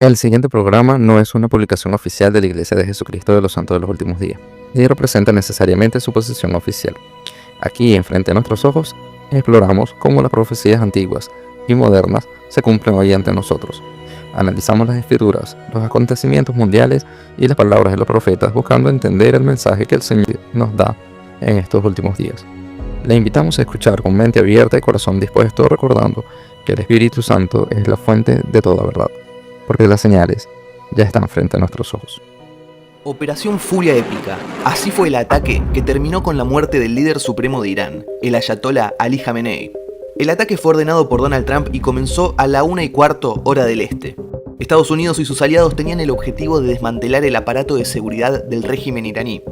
El siguiente programa no es una publicación oficial de la Iglesia de Jesucristo de los Santos de los Últimos Días, ni representa necesariamente su posición oficial. Aquí, enfrente a nuestros ojos, exploramos cómo las profecías antiguas y modernas se cumplen hoy ante nosotros. Analizamos las escrituras, los acontecimientos mundiales y las palabras de los profetas, buscando entender el mensaje que el Señor nos da en estos últimos días. Le invitamos a escuchar con mente abierta y corazón dispuesto, recordando que el Espíritu Santo es la fuente de toda verdad, porque las señales ya están frente a nuestros ojos. Operación Furia Épica. Así fue el ataque que terminó con la muerte del líder supremo de Irán, el ayatolá Ali Khamenei. El ataque fue ordenado por Donald Trump y comenzó a la 1:15 hora del este. Estados Unidos y sus aliados tenían el objetivo de desmantelar el aparato de seguridad del régimen iraní,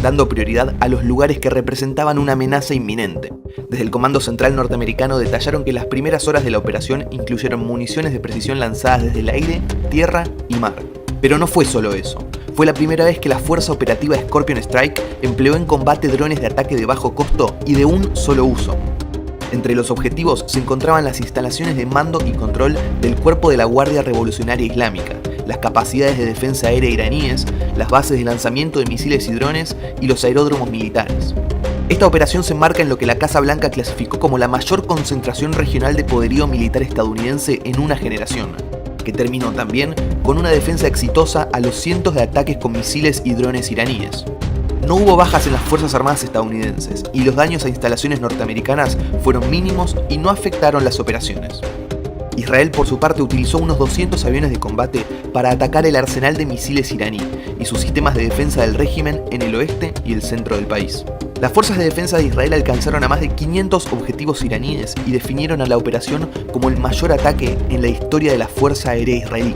dando prioridad a los lugares que representaban una amenaza inminente. Desde el Comando Central norteamericano detallaron que las primeras horas de la operación incluyeron municiones de precisión lanzadas desde el aire, tierra y mar. Pero no fue solo eso. Fue la primera vez que la Fuerza Operativa Scorpion Strike empleó en combate drones de ataque de bajo costo y de un solo uso. Entre los objetivos se encontraban las instalaciones de mando y control del Cuerpo de la Guardia Revolucionaria Islámica, las capacidades de defensa aérea iraníes, las bases de lanzamiento de misiles y drones y los aeródromos militares. Esta operación se enmarca en lo que la Casa Blanca clasificó como la mayor concentración regional de poderío militar estadounidense en una generación, que terminó también con una defensa exitosa a los cientos de ataques con misiles y drones iraníes. No hubo bajas en las Fuerzas Armadas estadounidenses y los daños a instalaciones norteamericanas fueron mínimos y no afectaron las operaciones. Israel, por su parte, utilizó unos 200 aviones de combate para atacar el arsenal de misiles iraní y sus sistemas de defensa del régimen en el oeste y el centro del país. Las fuerzas de defensa de Israel alcanzaron a más de 500 objetivos iraníes y definieron a la operación como el mayor ataque en la historia de la Fuerza Aérea Israelí.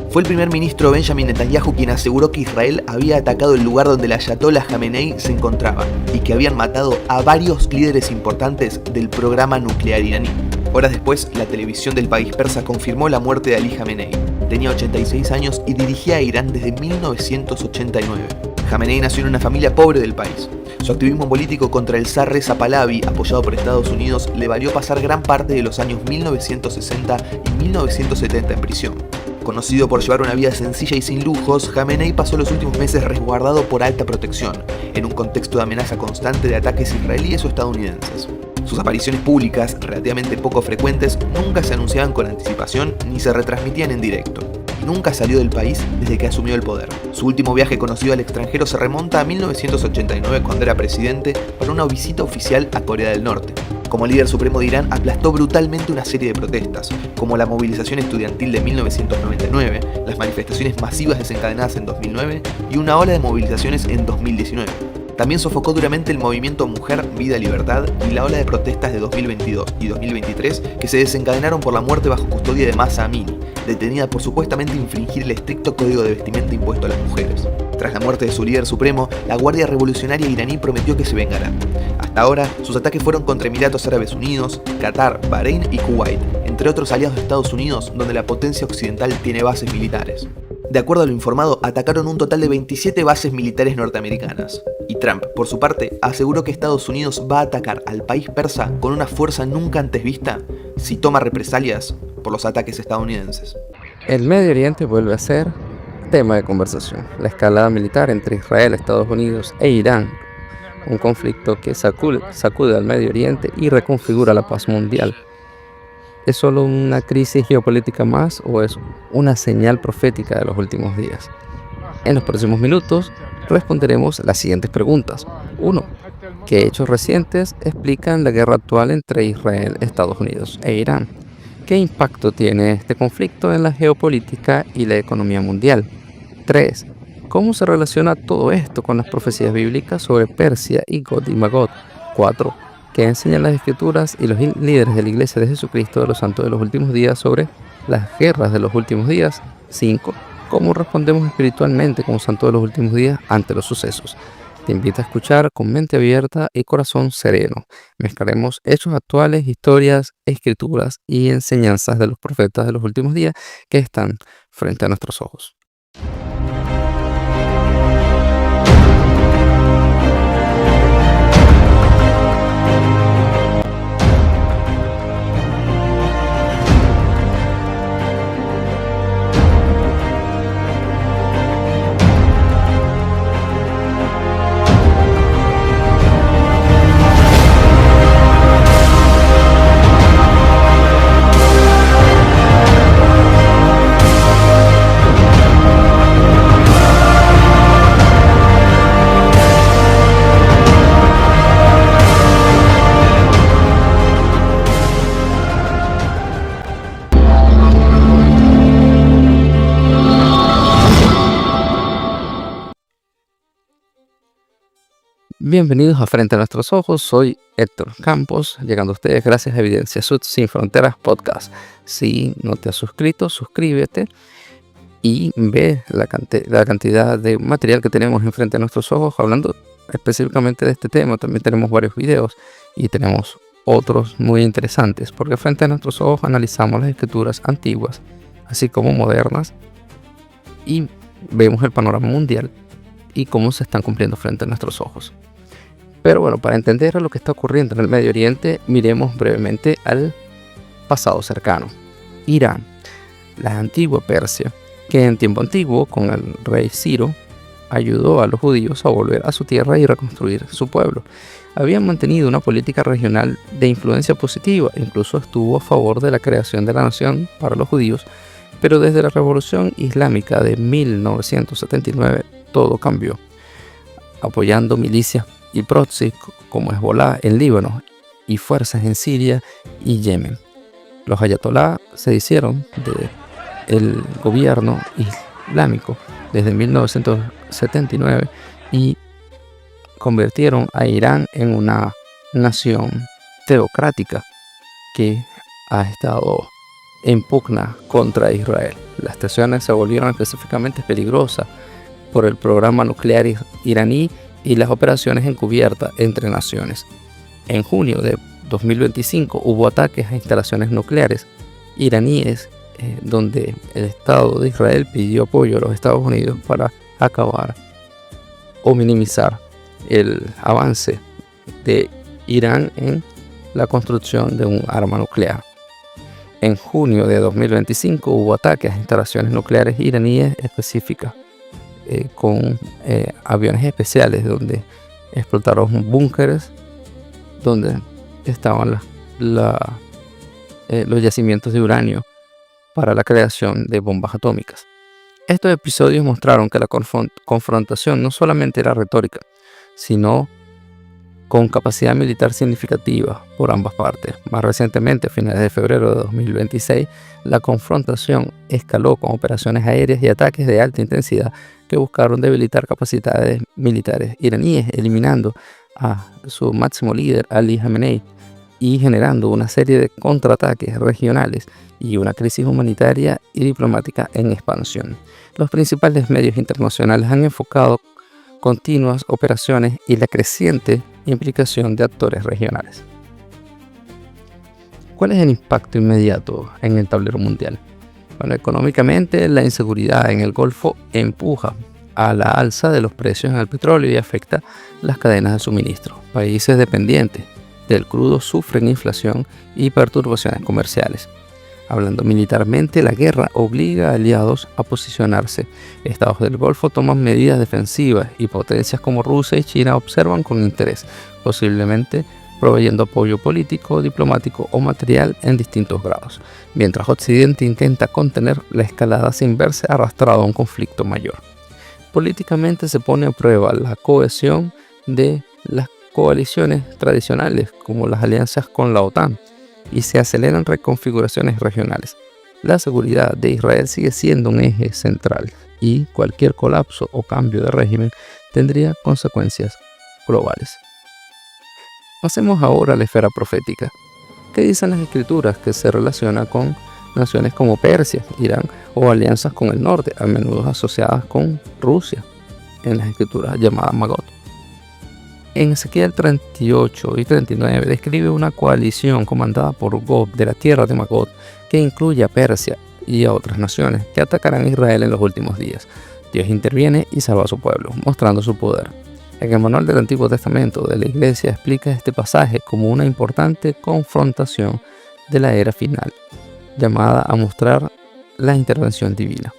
Fue el primer ministro Benjamin Netanyahu quien aseguró que Israel había atacado el lugar donde el ayatolá Khamenei se encontraba y que habían matado a varios líderes importantes del programa nuclear iraní. Horas después, la televisión del país persa confirmó la muerte de Ali Khamenei. Tenía 86 años y dirigía a Irán desde 1989. Khamenei nació en una familia pobre del país. Su activismo político contra el zar Reza Pahlavi, apoyado por Estados Unidos, le valió pasar gran parte de los años 1960 y 1970 en prisión. Conocido por llevar una vida sencilla y sin lujos, Khamenei pasó los últimos meses resguardado por alta protección, en un contexto de amenaza constante de ataques israelíes o estadounidenses. Sus apariciones públicas, relativamente poco frecuentes, nunca se anunciaban con anticipación ni se retransmitían en directo. Nunca salió del país desde que asumió el poder. Su último viaje conocido al extranjero se remonta a 1989 cuando era presidente para una visita oficial a Corea del Norte. Como líder supremo de Irán aplastó brutalmente una serie de protestas, como la movilización estudiantil de 1999, las manifestaciones masivas desencadenadas en 2009 y una ola de movilizaciones en 2019. También sofocó duramente el movimiento Mujer, Vida, Libertad y la ola de protestas de 2022 y 2023 que se desencadenaron por la muerte bajo custodia de Mahsa Amini, detenida por supuestamente infringir el estricto código de vestimenta impuesto a las mujeres. Tras la muerte de su líder supremo, la Guardia Revolucionaria iraní prometió que se vengará. Hasta ahora, sus ataques fueron contra Emiratos Árabes Unidos, Qatar, Bahrein y Kuwait, entre otros aliados de Estados Unidos, donde la potencia occidental tiene bases militares. De acuerdo a lo informado, atacaron un total de 27 bases militares norteamericanas. Y Trump, por su parte, aseguró que Estados Unidos va a atacar al país persa con una fuerza nunca antes vista si toma represalias por los ataques estadounidenses. El Medio Oriente vuelve a ser tema de conversación. La escalada militar entre Israel, Estados Unidos e Irán, un conflicto que sacude al Medio Oriente y reconfigura la paz mundial. ¿Es solo una crisis geopolítica más o es una señal profética de los últimos días? En los próximos minutos responderemos las siguientes preguntas. 1. ¿Qué hechos recientes explican la guerra actual entre Israel, Estados Unidos e Irán? ¿Qué impacto tiene este conflicto en la geopolítica y la economía mundial? 3. ¿Cómo se relaciona todo esto con las profecías bíblicas sobre Persia y Gog y Magog? 4. ¿Qué enseñan las escrituras y los líderes de la Iglesia de Jesucristo de los Santos de los Últimos Días sobre las guerras de los últimos días? 5. ¿Cómo respondemos espiritualmente como santos de los últimos días ante los sucesos? Te invito a escuchar con mente abierta y corazón sereno. Mezclaremos hechos actuales, historias, escrituras y enseñanzas de los profetas de los últimos días que están frente a nuestros ojos. Bienvenidos a Frente a Nuestros Ojos, soy Héctor Campos, llegando a ustedes gracias a Evidencia Sud Sin Fronteras Podcast. Si no te has suscrito, suscríbete y ve la cantidad de material que tenemos en Frente a Nuestros Ojos hablando específicamente de este tema. También tenemos varios videos y tenemos otros muy interesantes, porque Frente a Nuestros Ojos analizamos las escrituras antiguas, así como modernas, y vemos el panorama mundial y cómo se están cumpliendo frente a nuestros ojos. Pero bueno, para entender lo que está ocurriendo en el Medio Oriente, miremos brevemente al pasado cercano. Irán, la antigua Persia, que en tiempo antiguo, con el rey Ciro, ayudó a los judíos a volver a su tierra y reconstruir su pueblo. Habían mantenido una política regional de influencia positiva, incluso estuvo a favor de la creación de la nación para los judíos, pero desde la Revolución Islámica de 1979 todo cambió, apoyando milicias y proxies como Hezbollah en Líbano y fuerzas en Siria y Yemen. Los ayatolá se hicieron del gobierno islámico desde 1979 y convirtieron a Irán en una nación teocrática que ha estado en pugna contra Israel. Las tensiones se volvieron específicamente peligrosas por el programa nuclear iraní y las operaciones encubiertas entre naciones. En junio de 2025 hubo ataques a instalaciones nucleares iraníes donde el Estado de Israel pidió apoyo a los Estados Unidos para acabar o minimizar el avance de Irán en la construcción de un arma nuclear. En junio de 2025 hubo ataques a instalaciones nucleares iraníes específicas con aviones especiales donde explotaron búnkeres donde estaban los yacimientos de uranio para la creación de bombas atómicas. Estos episodios mostraron que la confrontación no solamente era retórica, sino con capacidad militar significativa por ambas partes. Más recientemente, a finales de febrero de 2026, la confrontación escaló con operaciones aéreas y ataques de alta intensidad que buscaron debilitar capacidades militares iraníes, eliminando a su máximo líder, Ali Khamenei, y generando una serie de contraataques regionales y una crisis humanitaria y diplomática en expansión. Los principales medios internacionales han enfocado continuas operaciones y la creciente implicación de actores regionales. ¿Cuál es el impacto inmediato en el tablero mundial? Bueno, económicamente, la inseguridad en el Golfo empuja a la alza de los precios en el petróleo y afecta las cadenas de suministro. Países dependientes del crudo sufren inflación y perturbaciones comerciales. Hablando militarmente, la guerra obliga a aliados a posicionarse. Estados del Golfo toman medidas defensivas y potencias como Rusia y China observan con interés, posiblemente proveyendo apoyo político, diplomático o material en distintos grados, mientras Occidente intenta contener la escalada sin verse arrastrado a un conflicto mayor. Políticamente se pone a prueba la cohesión de las coaliciones tradicionales como las alianzas con la OTAN, y se aceleran reconfiguraciones regionales. La seguridad de Israel sigue siendo un eje central y cualquier colapso o cambio de régimen tendría consecuencias globales. Pasemos ahora a la esfera profética. ¿Qué dicen las escrituras que se relaciona con naciones como Persia, Irán o alianzas con el norte, a menudo asociadas con Rusia en las escrituras llamadas Magot? En Ezequiel 38 y 39 describe una coalición comandada por Gog de la tierra de Magot que incluye a Persia y a otras naciones que atacarán a Israel en los últimos días. Dios interviene y salva a su pueblo, mostrando su poder. En el manual del Antiguo Testamento de la Iglesia explica este pasaje como una importante confrontación de la era final, llamada a mostrar la intervención divina.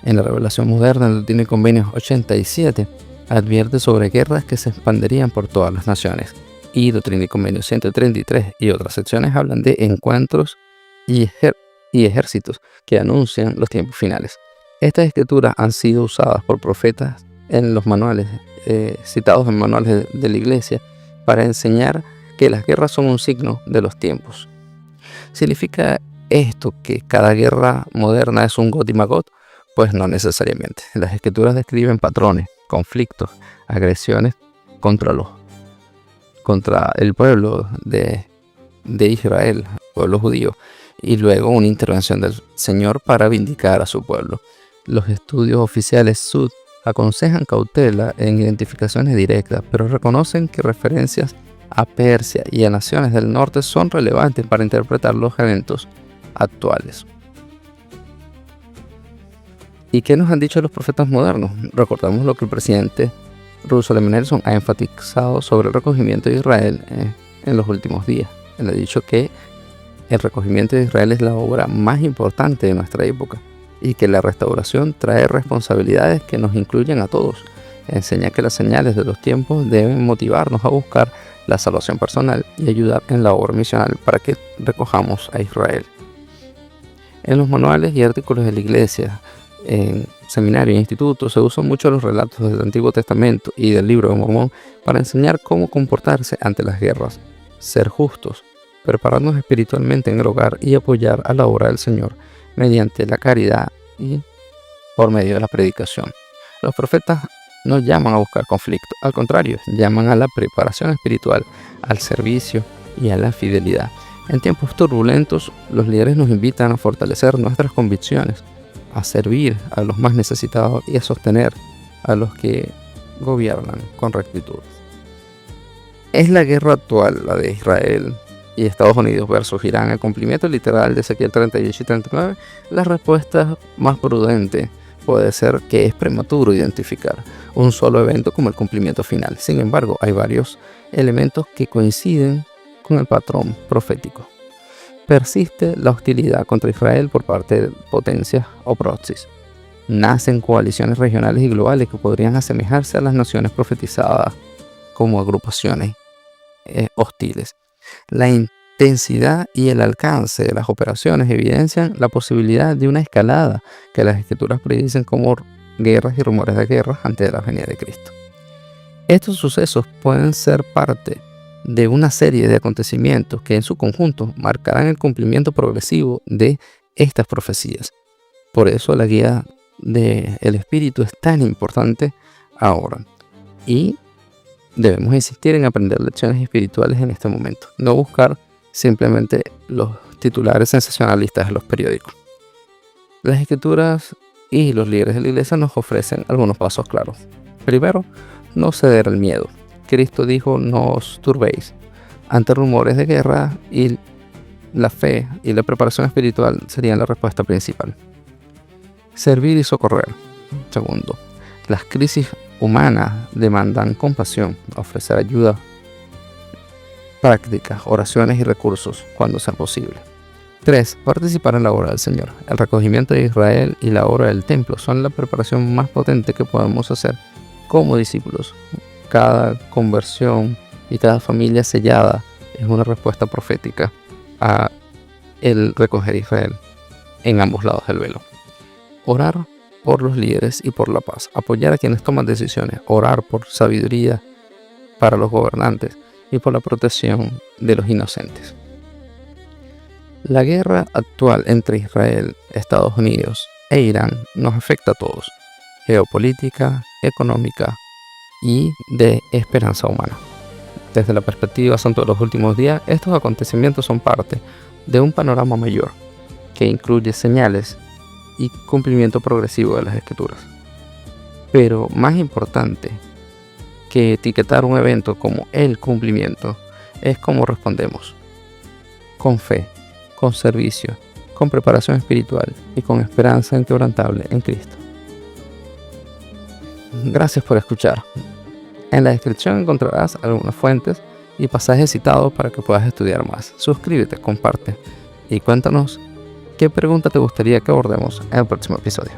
En la revelación moderna del Doctrina y Convenios 87, advierte sobre guerras que se expanderían por todas las naciones, y Doctrina y Convenios 133 y otras secciones hablan de encuentros y ejércitos que anuncian los tiempos finales. Estas escrituras han sido usadas por profetas en los manuales, citados en manuales de la Iglesia, para enseñar que las guerras son un signo de los tiempos. ¿Significa esto que cada guerra moderna es un Gog y Magog? Pues no necesariamente. Las escrituras describen patrones, conflictos, agresiones contra el pueblo de Israel, pueblo judío, y luego una intervención del Señor para vindicar a su pueblo. Los estudios oficiales Sud aconsejan cautela en identificaciones directas, pero reconocen que referencias a Persia y a naciones del norte son relevantes para interpretar los eventos actuales. ¿Y qué nos han dicho los profetas modernos? Recordamos lo que el presidente Russell M. Nelson ha enfatizado sobre el recogimiento de Israel en los últimos días. Él ha dicho que el recogimiento de Israel es la obra más importante de nuestra época y que la restauración trae responsabilidades que nos incluyen a todos. Enseña que las señales de los tiempos deben motivarnos a buscar la salvación personal y ayudar en la obra misional para que recojamos a Israel. En los manuales y artículos de la iglesia, en seminarios e institutos, se usan mucho los relatos del Antiguo Testamento y del Libro de Mormón para enseñar cómo comportarse ante las guerras, ser justos, prepararnos espiritualmente en el hogar y apoyar a la obra del Señor mediante la caridad y por medio de la predicación. Los profetas no llaman a buscar conflicto, al contrario, llaman a la preparación espiritual, al servicio y a la fidelidad. En tiempos turbulentos, los líderes nos invitan a fortalecer nuestras convicciones, a servir a los más necesitados y a sostener a los que gobiernan con rectitud. ¿Es la guerra actual, la de Israel y Estados Unidos versus Irán, el cumplimiento literal de Ezequiel 38 y 39? La respuesta más prudente puede ser que es prematuro identificar un solo evento como el cumplimiento final. Sin embargo, hay varios elementos que coinciden con el patrón profético. Persiste la hostilidad contra Israel por parte de potencias o proxies. Nacen coaliciones regionales y globales que podrían asemejarse a las naciones profetizadas como agrupaciones hostiles. La intensidad y el alcance de las operaciones evidencian la posibilidad de una escalada que las escrituras predicen como guerras y rumores de guerras antes de la venida de Cristo. Estos sucesos pueden ser parte de una serie de acontecimientos que en su conjunto marcarán el cumplimiento progresivo de estas profecías. Por eso la guía del Espíritu es tan importante ahora. Y debemos insistir en aprender lecciones espirituales en este momento, no buscar simplemente los titulares sensacionalistas de los periódicos. Las escrituras y los líderes de la iglesia nos ofrecen algunos pasos claros. Primero, no ceder al miedo. Cristo dijo: no os turbéis ante rumores de guerra, y la fe y la preparación espiritual serían la respuesta principal. Servir y socorrer. Segundo, las crisis humanas demandan compasión, ofrecer ayuda práctica, oraciones y recursos cuando sea posible. 3. Participar en la obra del Señor. El recogimiento de Israel y la obra del templo son la preparación más potente que podemos hacer como discípulos. Cada conversión y cada familia sellada es una respuesta profética a el recoger Israel en ambos lados del velo. Orar por los líderes y por la paz. Apoyar a quienes toman decisiones. Orar por sabiduría para los gobernantes y por la protección de los inocentes. La guerra actual entre Israel, Estados Unidos e Irán nos afecta a todos. Geopolítica, económica y de esperanza humana. Desde la perspectiva santo de los últimos días, estos acontecimientos son parte de un panorama mayor que incluye señales y cumplimiento progresivo de las escrituras. Pero más importante que etiquetar un evento como el cumplimiento es cómo respondemos: con fe, con servicio, con preparación espiritual y con esperanza inquebrantable en Cristo. Gracias por escuchar. En la descripción encontrarás algunas fuentes y pasajes citados para que puedas estudiar más. Suscríbete, comparte y cuéntanos qué pregunta te gustaría que abordemos en el próximo episodio.